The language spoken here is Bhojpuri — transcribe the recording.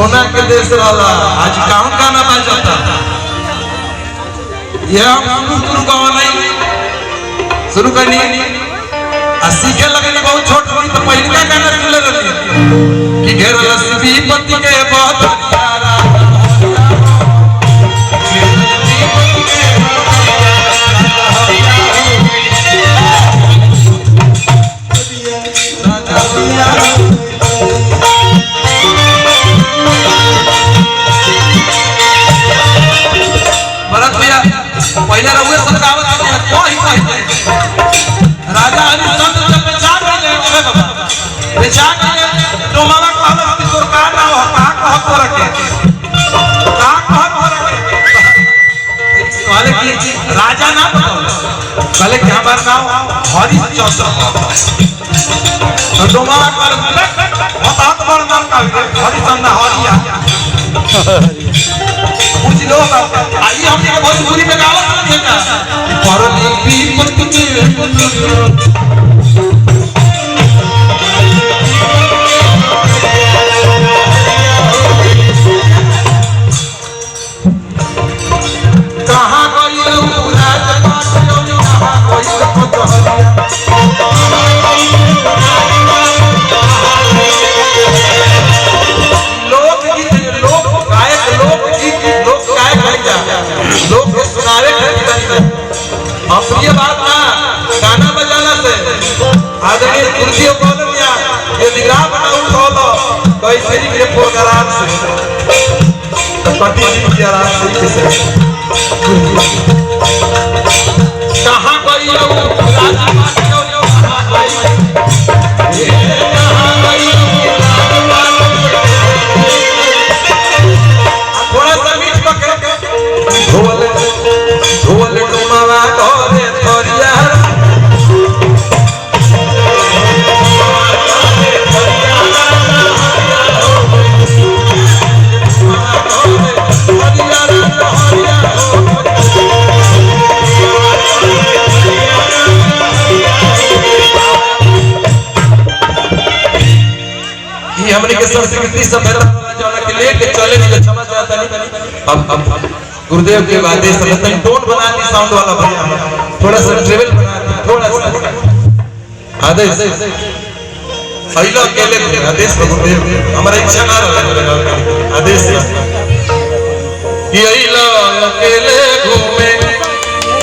सोना के देश वाला आज कौन गाना बजाता ये हम शुरू का नहीं शुरू करनी सीखे लगे बहुत छोट रही तो पहले का गाना सुन रही कि घेर लस्सी पति के बहुत पहले रहुए सरकार राजा हरिश्चंद्र जब बेचा गए तो मामा कहला कि सरकार ना हो कहां को रखे कहले कि राजा ना कहले कि हमार नाम हरिश्चंद्र तो डोमावा कहले बहुत बड़ नाम का हरिश्चंद्र हरिया कुछ लोग आइए हम ये भोजपुरी में गावत नहीं है परलीपी पति के कहां गई राजपाट जो कहां गई ये बात ना गाना बजाना से आदमी कुर्सी बोल दिया ये दिखा बनाऊं खोलो तो ऐसे ही ये प्रोग्राम से पति जी की आराम से कहां गई राजपाट जो कहां गई ये कहां गई थोड़ा सा मीठ पकड़ ढोल ढोल डुमावा ढोले थोरिया ये हमने के संस्कृति सभ्यता वाला के लेके चले के क्षमा चाहता नहीं अब गुरुदेव के बाद सनातन टोन बना दी साउंड वाला भैया थोड़ा सा ट्रेवल बना दी थोड़ा सा आदेश अइलो अकेले आदेश गुरुदेव हमारा इच्छा ना रहा आदेश ये अइलो अकेले